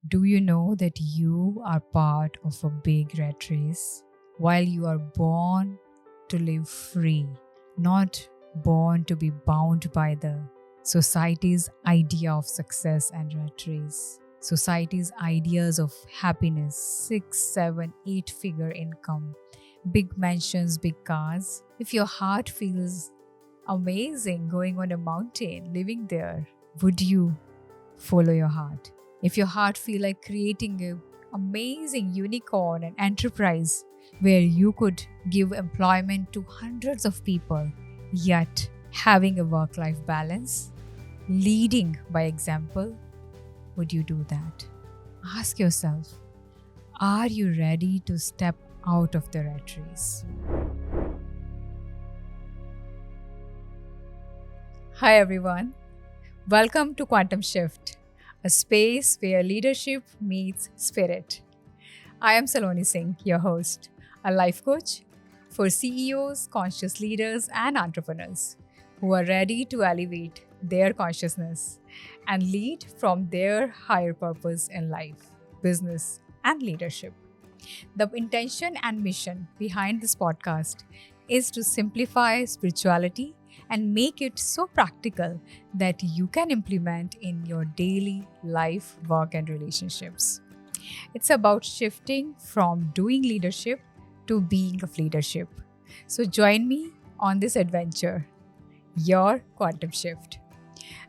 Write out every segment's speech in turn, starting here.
Do you know that you are part of a big rat race? While you are born to live free, not born to be bound by the society's idea of success and rat race. Society's ideas of happiness, six, seven, eight-figure income, big mansions, big cars. If your heart feels amazing going on a mountain, living there, would you follow your heart? If your heart feel like creating a amazing unicorn and enterprise where you could give employment to hundreds of people, yet having a work life balance, leading by example, would you do that? Ask yourself, are you ready to step out of the rat race? Hi everyone, welcome to Quantum Shift, a space where leadership meets spirit. I am Saloni Singh, your host, a life coach for CEOs, conscious leaders, and entrepreneurs who are ready to elevate their consciousness and lead from their higher purpose in life, business, and leadership. The intention and mission behind this podcast is to simplify spirituality and make it so practical that you can implement in your daily life, work, and relationships. It's about shifting from doing leadership to being of leadership. So join me on this adventure, your quantum shift.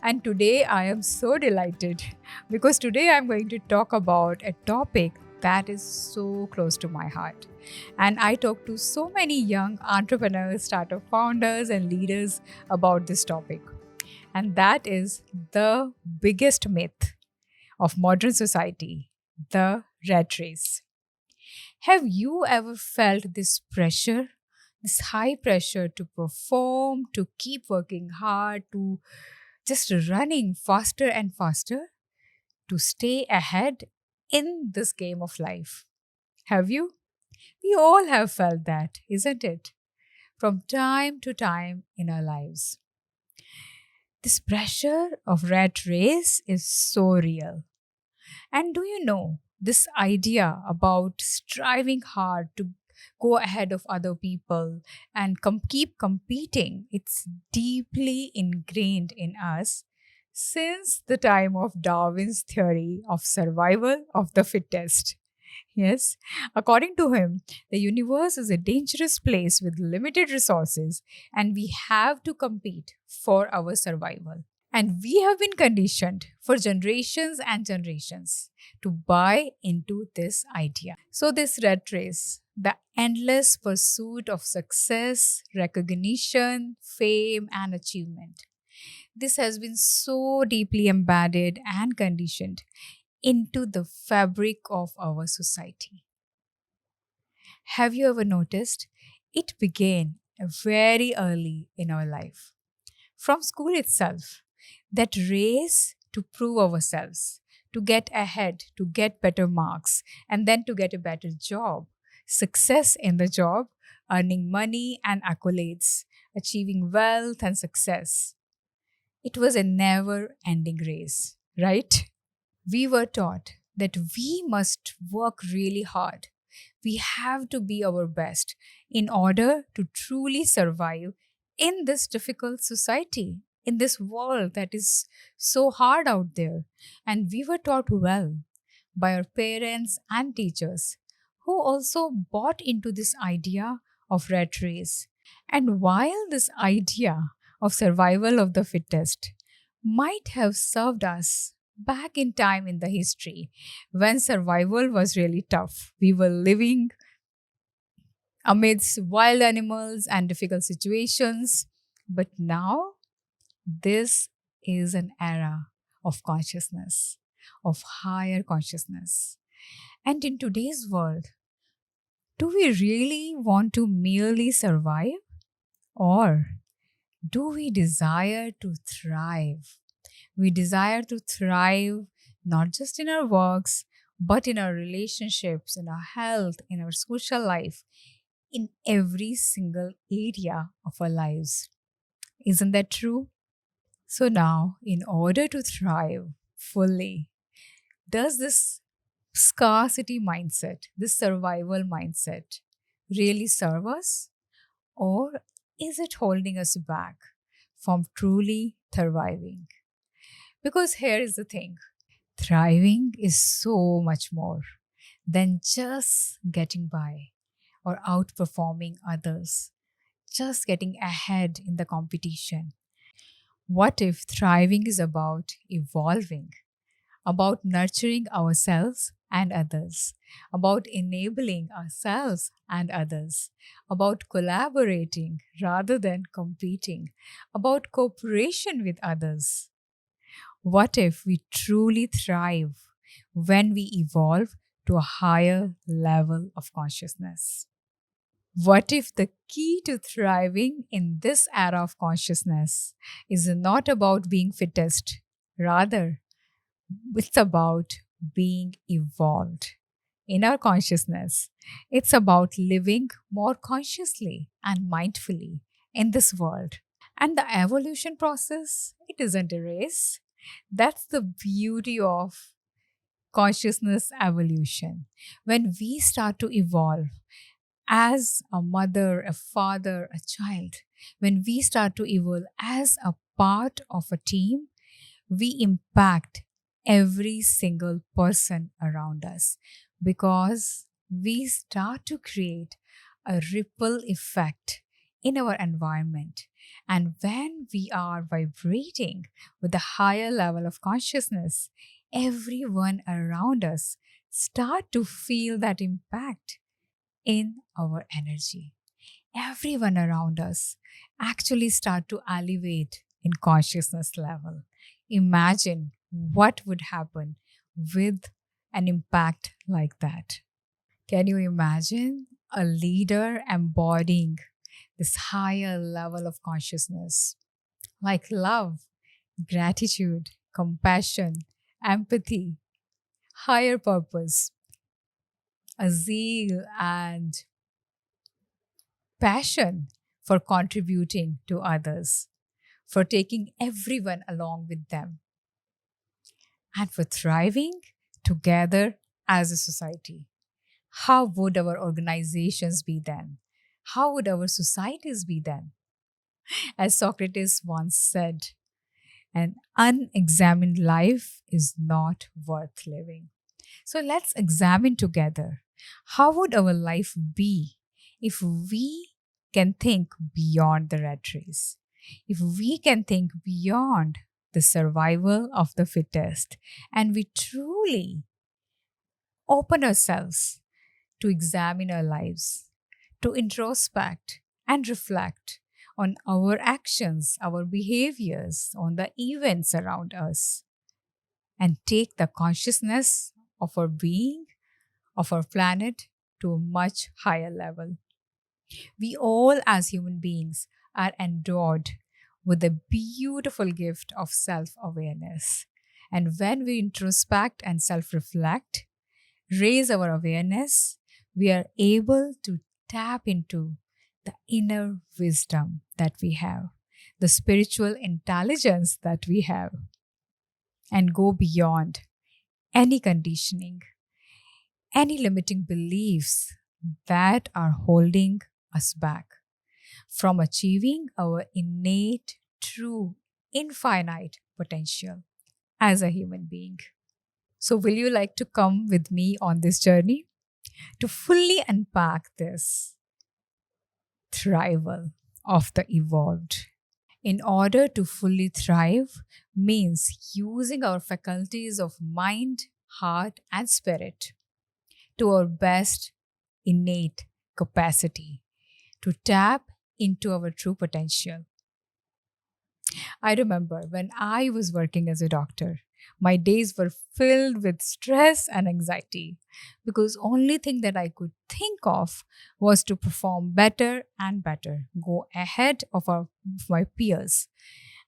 And today I am so delighted because today I'm going to talk about a topic that is so close to my heart. And I talk to so many young entrepreneurs, startup founders, and leaders about this topic. And that is the biggest myth of modern society, the rat race. Have you ever felt this pressure, this high pressure to perform, to keep working hard, to just running faster and faster, to stay ahead in this game of life? Have you? We all have felt that, isn't it? From time to time in our lives. This pressure of rat race is so real. And do you know this idea about striving hard to go ahead of other people and keep competing? It's deeply ingrained in us since the time of Darwin's theory of survival of the fittest. Yes, according to him, the universe is a dangerous place with limited resources, and we have to compete for our survival. And we have been conditioned for generations and generations to buy into this idea. So, this rat race, the endless pursuit of success, recognition, fame, and achievement, this has been so deeply embedded and conditioned into the fabric of our society. Have you ever noticed? It began very early in our life. From school itself, that race to prove ourselves, to get ahead, to get better marks, and then to get a better job, success in the job, earning money and accolades, achieving wealth and success. It was a never ending race, right? We were taught that we must work really hard. We have to be our best in order to truly survive in this difficult society, in this world that is so hard out there. And we were taught well by our parents and teachers who also bought into this idea of rat race. And while this idea of survival of the fittest might have served us back in time in the history when survival was really tough, we were living amidst wild animals and difficult situations. But now, this is an era of consciousness, of higher consciousness. And in today's world, do we really want to merely survive? Or do we desire to thrive? We desire to thrive not just in our works, but in our relationships, in our health, in our social life, in every single area of our lives. Isn't that true? So, now, in order to thrive fully, does this scarcity mindset, this survival mindset, really serve us? Or is it holding us back from truly thriving? Because here is the thing, thriving is so much more than just getting by or outperforming others, just getting ahead in the competition. What if thriving is about evolving, about nurturing ourselves and others, about enabling ourselves and others, about collaborating rather than competing, about cooperation with others? What if we truly thrive when we evolve to a higher level of consciousness? What if the key to thriving in this era of consciousness is not about being fittest, rather, it's about being evolved in our consciousness? It's about living more consciously and mindfully in this world. And the evolution process, it isn't a race. That's the beauty of consciousness evolution. When we start to evolve as a mother, a father, a child, when we start to evolve as a part of a team, we impact every single person around us because we start to create a ripple effect in our environment. And when we are vibrating with a higher level of consciousness, everyone around us start to feel that impact in our energy. Everyone around us actually start to elevate in consciousness level. Imagine what would happen with an impact like that. Can you imagine a leader embodying this higher level of consciousness like love, gratitude, compassion, empathy, higher purpose, a zeal and passion for contributing to others, for taking everyone along with them, and for thriving together as a society? How would our organizations be then? How would our societies be then? As Socrates once said, an unexamined life is not worth living. So let's examine together, how would our life be if we can think beyond the rat race? If we can think beyond the survival of the fittest and we truly open ourselves to examine our lives, to introspect and reflect on our actions, our behaviors, on the events around us, and take the consciousness of our being, of our planet, to a much higher level. We all, as human beings, are endowed with the beautiful gift of self awareness. And when we introspect and self reflect, raise our awareness, we are able to tap into the inner wisdom that we have, the spiritual intelligence that we have, and go beyond any conditioning, any limiting beliefs that are holding us back from achieving our innate, true, infinite potential as a human being. So, will you like to come with me on this journey to fully unpack this thrival of the evolved? In order to fully thrive means using our faculties of mind, heart, and spirit to our best innate capacity to tap into our true potential. I remember when I was working as a doctor, my days were filled with stress and anxiety because only thing that I could think of was to perform better and better, go ahead of my peers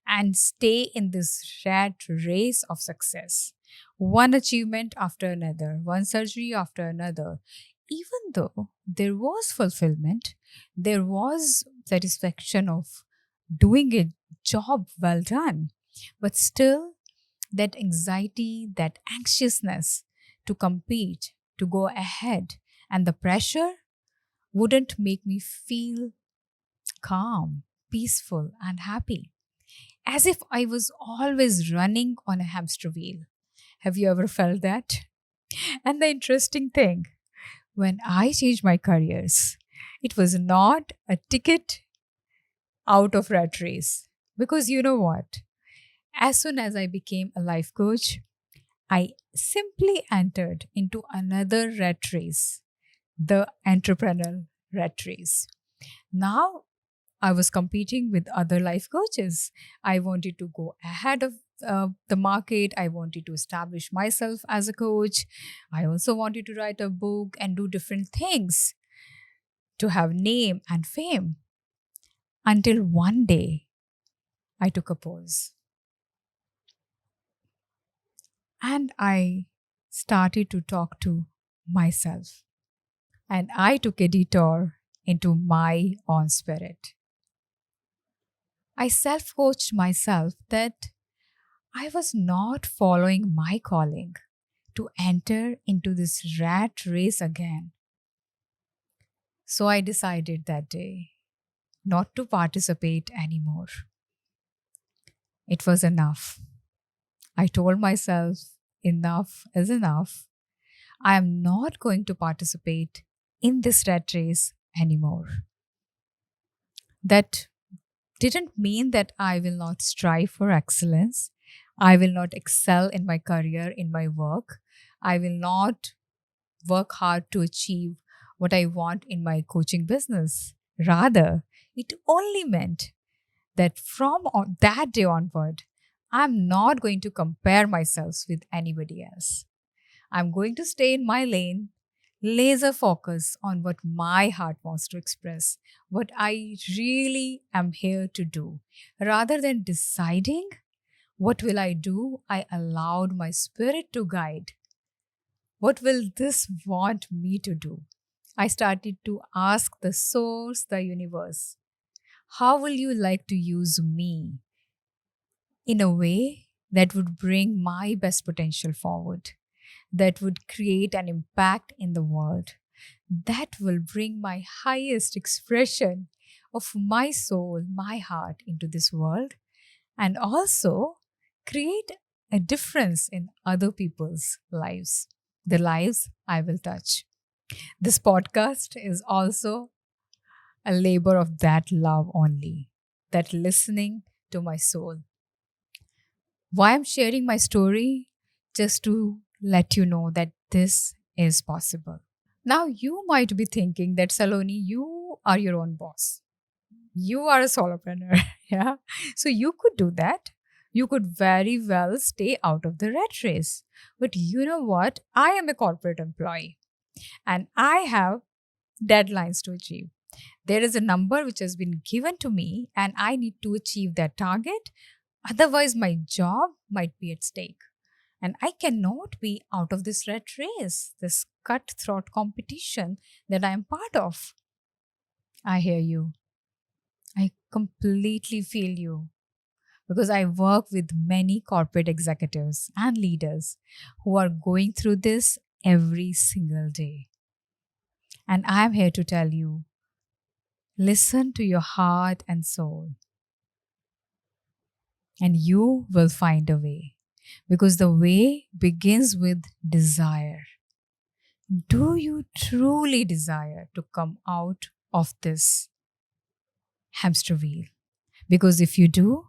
and stay in this rat race of success. One achievement after another, one surgery after another. Even though there was fulfillment, there was satisfaction of doing a job well done, but still that anxiety, that anxiousness to compete, to go ahead, and the pressure wouldn't make me feel calm, peaceful, and happy, as if I was always running on a hamster wheel. Have you ever felt that? And the interesting thing, when I changed my careers, it was not a ticket out of rat race. Because you know what? As soon as I became a life coach, I simply entered into another rat race, the entrepreneurial rat race. Now I was competing with other life coaches. I wanted to go ahead of the market. I wanted to establish myself as a coach. I also wanted to write a book and do different things to have name and fame. Until one day, I took a pause and I started to talk to myself. And I took a detour into my own spirit. I self coached myself that I was not following my calling to enter into this rat race again. So I decided that day not to participate anymore. It was enough. I told myself, enough is enough. I am not going to participate in this rat race anymore. That didn't mean that I will not strive for excellence. I will not excel in my career, in my work. I will not work hard to achieve what I want in my coaching business. Rather, it only meant that that day onward, I'm not going to compare myself with anybody else. I'm going to stay in my lane, laser focus on what my heart wants to express, what I really am here to do. Rather than deciding what will I do, I allowed my spirit to guide. What will this want me to do? I started to ask the source, the universe, how will you like to use me in a way that would bring my best potential forward, that would create an impact in the world, that will bring my highest expression of my soul, my heart into this world, and also create a difference in other people's lives, the lives I will touch. This podcast is also a labor of that love only, that listening to my soul. Why I'm sharing my story? Just to let you know that this is possible. Now, you might be thinking that Saloni, you are your own boss. You are a solopreneur. Yeah. So you could do that. You could very well stay out of the rat race. But you know what? I am a corporate employee and I have deadlines to achieve. There is a number which has been given to me, and I need to achieve that target. Otherwise, my job might be at stake. And I cannot be out of this rat race, this cutthroat competition that I am part of. I hear you. I completely feel you because I work with many corporate executives and leaders who are going through this every single day. And I'm here to tell you, listen to your heart and soul, and you will find a way, because the way begins with desire. Do you truly desire to come out of this hamster wheel? Because if you do,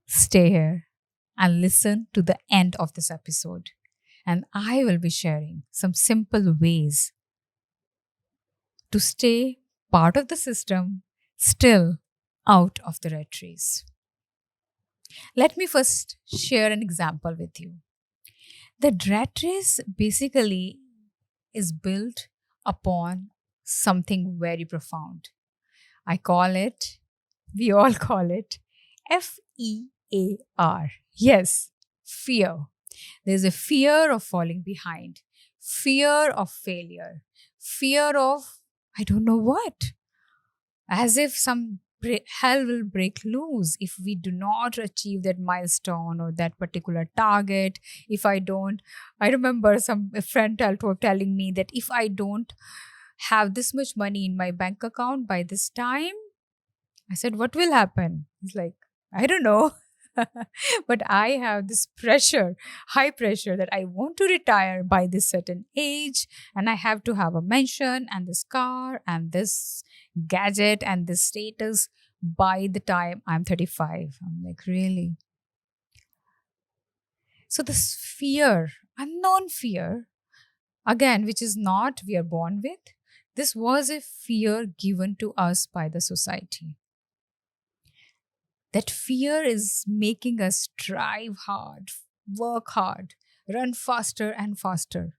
stay here and listen to the end of this episode. And I will be sharing some simple ways to stay part of the system, still out of the rat race. Let me first share an example with you. The rat race basically is built upon something very profound. I call it, we all call it FEAR. Yes, fear. There's a fear of falling behind, fear of failure, fear of I don't know what. As if some hell will break loose if we do not achieve that milestone or that particular target. If I don't, I remember some a friend telling me that if I don't have this much money in my bank account by this time, I said, what will happen? He's like, I don't know. But I have this pressure, high pressure, that I want to retire by this certain age, and I have to have a mansion and this car and this gadget and this status by the time I'm 35. I'm like, really? So, this fear, unknown fear, again, which is not we are born with, this was a fear given to us by the society. That fear is making us strive hard, work hard, run faster and faster.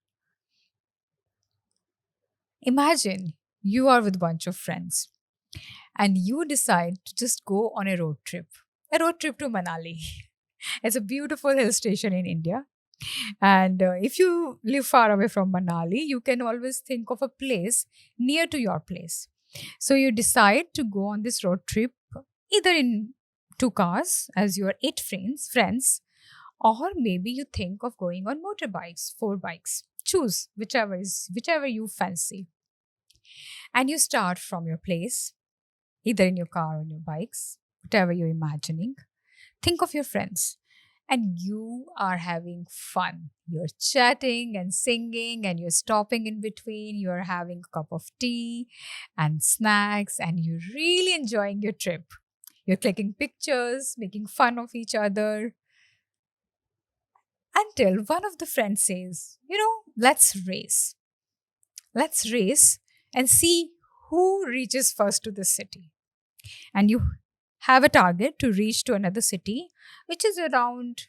Imagine you are with a bunch of friends and you decide to just go on a road trip to Manali. It's a beautiful hill station in India. And if you live far away from Manali, you can always think of a place near to your place. So you decide to go on this road trip either in two cars as your eight friends, or maybe you think of going on motorbikes, four bikes. Choose whichever you fancy. And you start from your place, either in your car or in your bikes, whatever you're imagining. Think of your friends and you are having fun. You're chatting and singing and you're stopping in between. You're having a cup of tea and snacks and you're really enjoying your trip. You're clicking pictures, making fun of each other, until one of the friends says, let's race. Let's race and see who reaches first to the city. And you have a target to reach to another city, which is around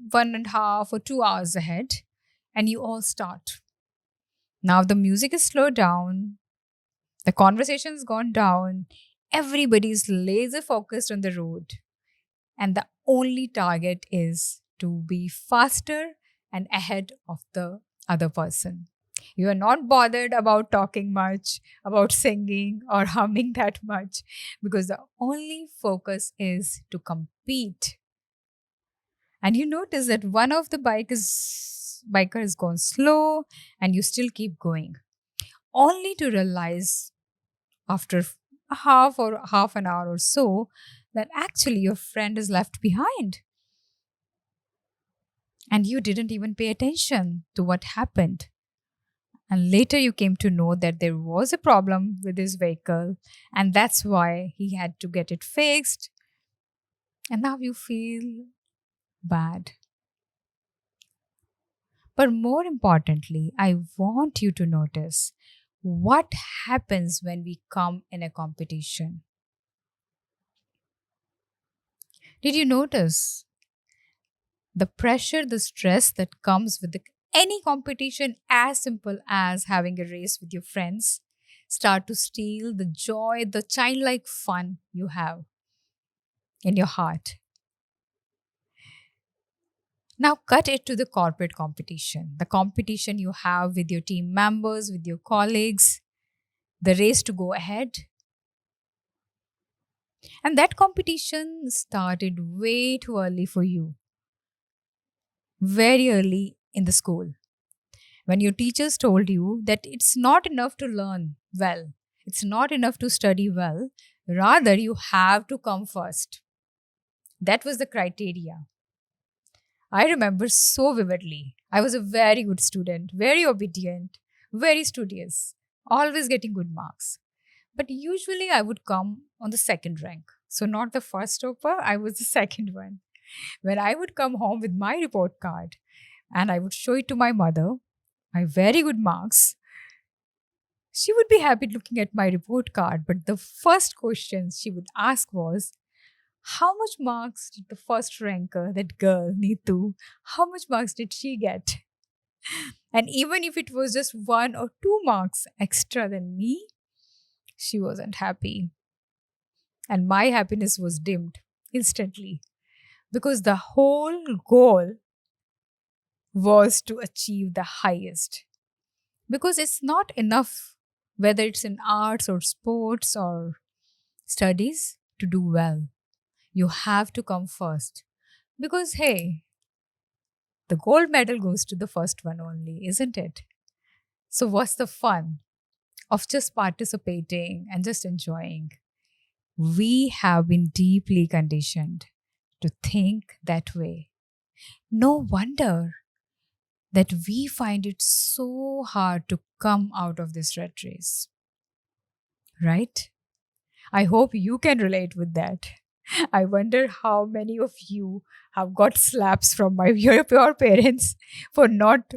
1.5 or 2 hours ahead. And you all start. Now the music is slowed down, the conversation's gone down, everybody's laser focused on the road. And the only target is to be faster and ahead of the other person. You are not bothered about talking much, about singing or humming that much, because the only focus is to compete. And you notice that one of the biker has gone slow and you still keep going, only to realize after half an hour or so that actually your friend is left behind. And you didn't even pay attention to what happened. And later you came to know that there was a problem with his vehicle, and that's why he had to get it fixed. And now you feel bad. But more importantly, I want you to notice what happens when we come in a competition. Did you notice the pressure, the stress that comes with any competition, as simple as having a race with your friends, start to steal the joy, the childlike fun you have in your heart? Now, cut it to the corporate competition, the competition you have with your team members, with your colleagues, the race to go ahead. And that competition started way too early for you, very early in the school, when your teachers told you that it's not enough to learn well, it's not enough to study well, rather, you have to come first. That was the criteria. I remember so vividly. I was a very good student, very obedient, very studious, always getting good marks. But usually I would come on the second rank. So, not the first topper, I was the second one. When I would come home with my report card and I would show it to my mother, my very good marks, she would be happy looking at my report card. But the first question she would ask was, how much marks did the first ranker, that girl, Neetu, how much marks did she get? And even if it was just 1 or 2 marks extra than me, she wasn't happy. And my happiness was dimmed instantly, because the whole goal was to achieve the highest. Because it's not enough whether it's in arts or sports or studies to do well. You have to come first. Because, hey, the gold medal goes to the first one only, isn't it? So, what's the fun of just participating and just enjoying? We have been deeply conditioned to think that way. No wonder that we find it so hard to come out of this rat race, right? I hope you can relate with that. I wonder how many of you have got slaps from your parents for not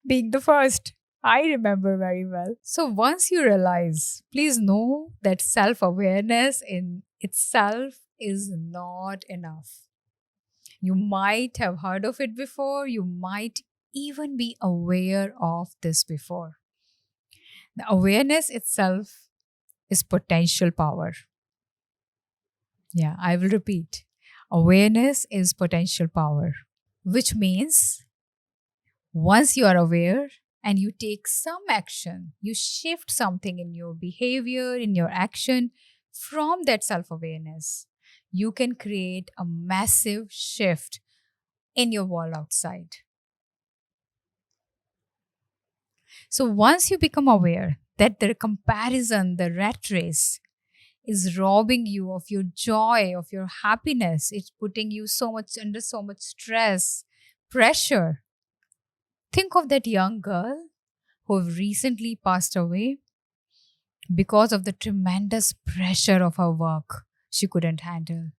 being the first. I remember very well. So once you realize, please know that self awareness in itself is not enough. You might have heard of it before, you might even be aware of this before. The awareness itself is potential power. Yeah, I will repeat. Awareness is potential power, which means once you are aware and you take some action, you shift something in your behavior, in your action from that self awareness, you can create a massive shift in your world outside. So once you become aware that the comparison, the rat race, is robbing you of your joy, of your happiness, it's putting you so much under so much stress, pressure. Think of that young girl who recently passed away because of the tremendous pressure of her work she couldn't handle.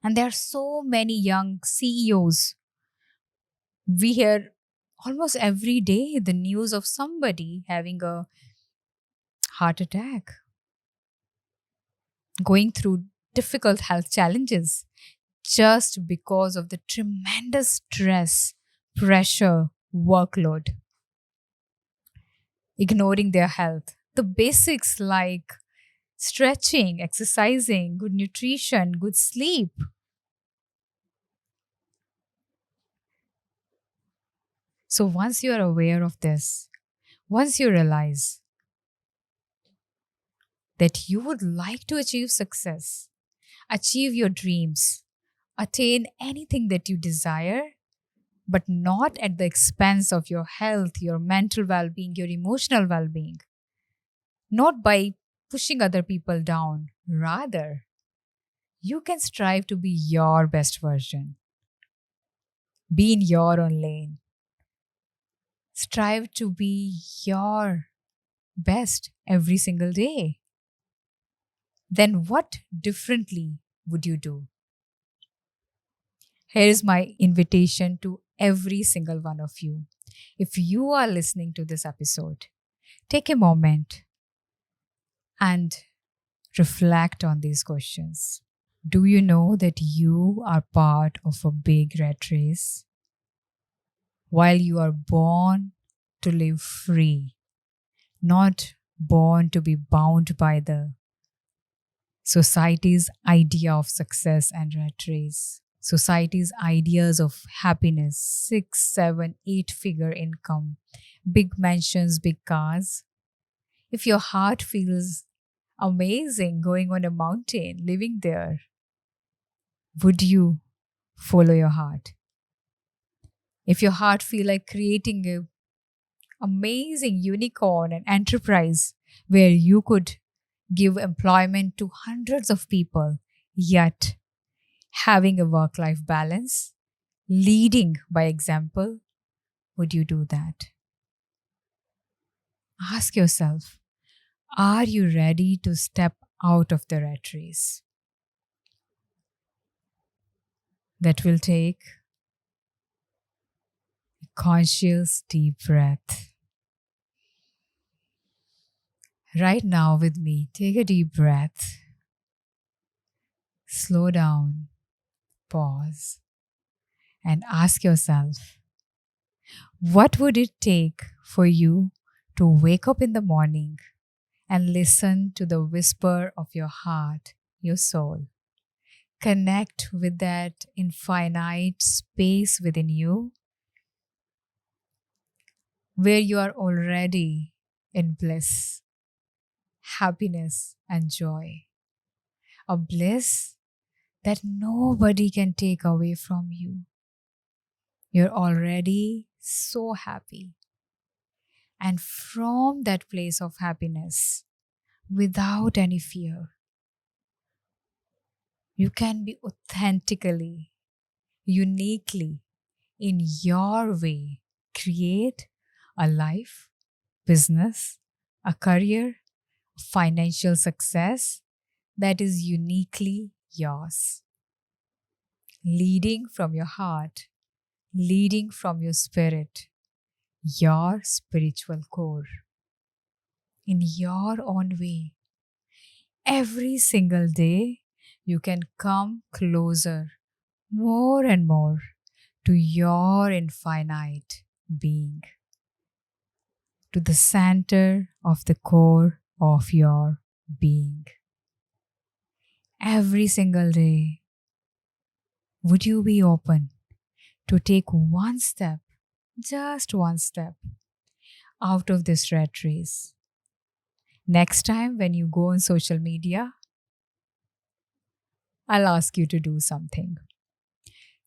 And there are so many young CEOs. We hear almost every day the news of somebody having a heart attack, going through difficult health challenges just because of the tremendous stress, pressure, workload, ignoring their health. The basics like stretching, exercising, good nutrition, good sleep. So once you are aware of this, once you realize that you would like to achieve success, achieve your dreams, attain anything that you desire, but not at the expense of your health, your mental well being, your emotional well being, not by pushing other people down. Rather, you can strive to be your best version, be in your own lane, strive to be your best every single day. Then, what differently would you do? Here is my invitation to every single one of you. If you are listening to this episode, take a moment and reflect on these questions. Do you know that you are part of a big rat race? While you are born to live free, not born to be bound by the society's idea of success and rat race, society's ideas of happiness, 6, 7, 8 figure income, big mansions, big cars. If your heart feels amazing going on a mountain, living there, would you follow your heart? If your heart feel like creating a amazing unicorn and enterprise where you could give employment to hundreds of people, yet having a work life balance, leading by example, would you do that? Ask yourself, are you ready to step out of the rat race? That will take a conscious deep breath. Right now, with me, take a deep breath, slow down, pause, and ask yourself, what would it take for you to wake up in the morning and listen to the whisper of your heart, your soul? Connect with that infinite space within you where you are already in bliss, happiness, and joy. A bliss that nobody can take away from you. You're already so happy. And from that place of happiness, without any fear, you can be authentically, uniquely, in your way, create a life, business, a career, financial success that is uniquely yours. Leading from your heart, leading from your spirit, your spiritual core, in your own way. Every single day, you can come closer, more and more, to your infinite being, to the center of the core of your being. Every single day, would you be open to take one step, just one step, out of this rat race? Next time when you go on social media, I'll ask you to do something.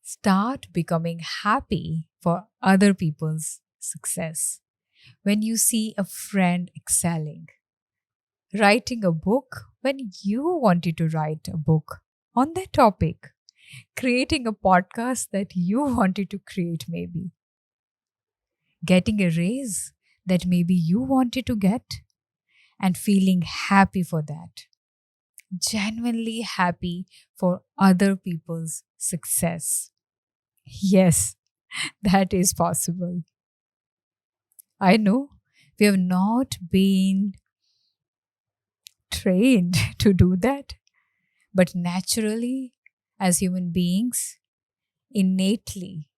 Start becoming happy for other people's success. When you see a friend excelling, writing a book when you wanted to write a book on that topic, creating a podcast that you wanted to create, maybe getting a raise that maybe you wanted to get, and feeling happy for that, genuinely happy for other people's success. Yes, that is possible. I know we have not been trained to do that, but naturally, as human beings, innately,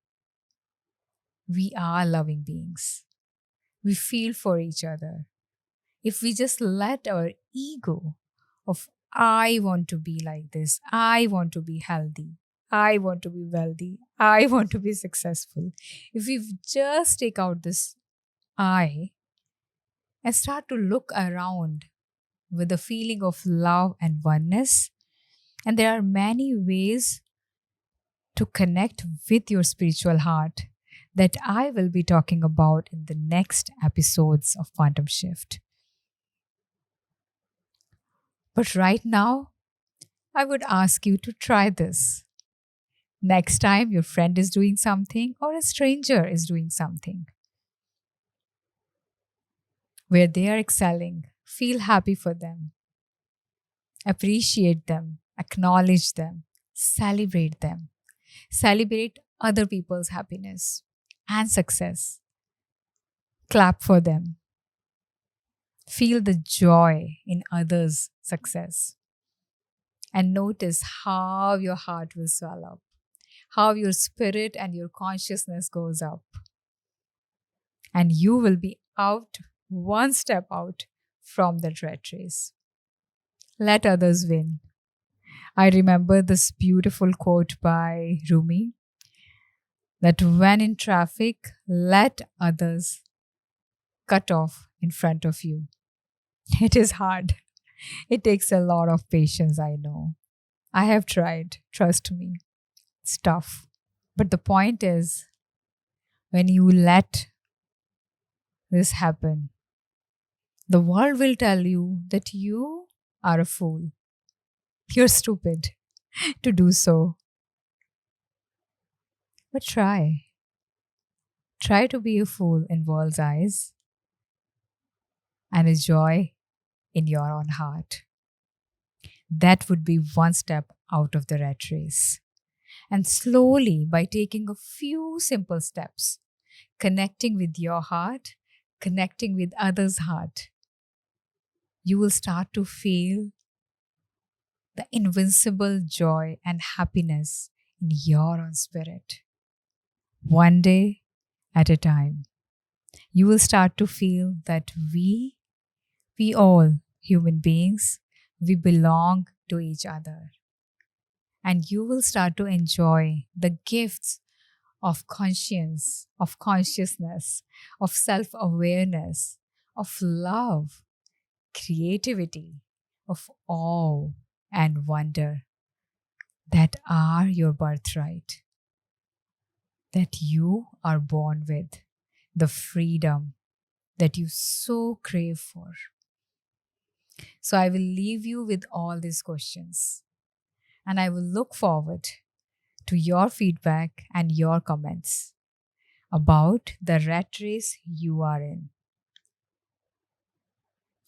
we are loving beings. We feel for each other. If we just let our ego of I want to be like this, I want to be healthy, I want to be wealthy, I want to be successful, if we just take out this I and start to look around with a feeling of love and oneness, and there are many ways to connect with your spiritual heart that I will be talking about in the next episodes of Quantum Shift. But right now, I would ask you to try this. Next time your friend is doing something or a stranger is doing something where they are excelling, feel happy for them, appreciate them, acknowledge them, celebrate them, celebrate other people's happiness and success, clap for them, feel the joy in others' success, and notice how your heart will swell up, how your spirit and your consciousness goes up, and you will be out, one step out from the rat race. Let others win. I remember this beautiful quote by Rumi that when in traffic, let others cut off in front of you. It is hard. It takes a lot of patience, I know. I have tried, trust me. It's tough. But the point is, when you let this happen, the world will tell you that you are a fool. You're stupid to do so. But try. Try to be a fool in world's eyes and a joy in your own heart. That would be one step out of the rat race. And slowly, by taking a few simple steps, connecting with your heart, connecting with others' heart, you will start to feel the invincible joy and happiness in your own spirit. One day at a time, you will start to feel that we all human beings, we belong to each other. And you will start to enjoy the gifts of conscience, of consciousness, of self awareness, of love, creativity, of awe and wonder that are your birthright, that you are born with, the freedom that you so crave for. So I will leave you with all these questions, and I will look forward to your feedback and your comments about the rat race you are in.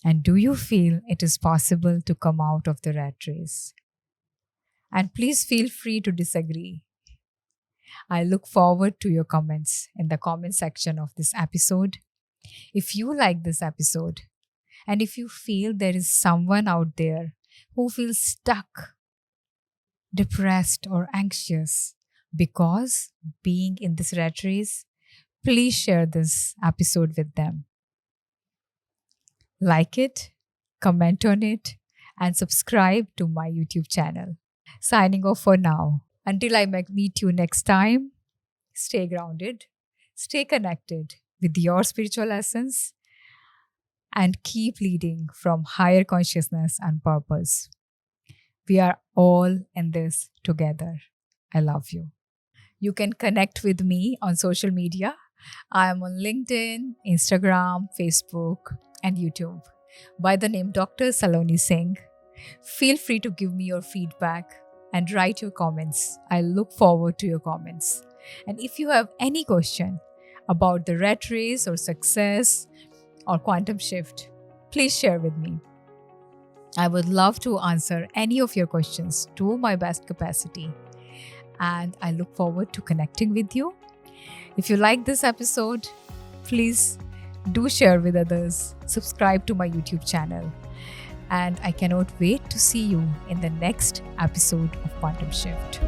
And do you feel it is possible to come out of the rat race? And please feel free to disagree. I look forward to your comments in the comment section of this episode. If you like this episode, and if you feel there is someone out there who feels stuck, depressed, or anxious because being in this rat race, please share this episode with them. Like it, comment on it, and subscribe to my YouTube channel. Signing off for now. Until I meet you next time, stay grounded, stay connected with your spiritual essence, and keep leading from higher consciousness and purpose. We are all in this together. I love you. You can connect with me on social media. I am on LinkedIn, Instagram, Facebook, and YouTube by the name Dr. Saloni Singh. Feel free to give me your feedback and write your comments. I look forward to your comments. And if you have any question about the rat race or success or quantum shift, please share with me. I would love to answer any of your questions to my best capacity. And I look forward to connecting with you. If you like this episode, please do share with others. Subscribe to my YouTube channel. And I cannot wait to see you in the next episode of Quantum Shift.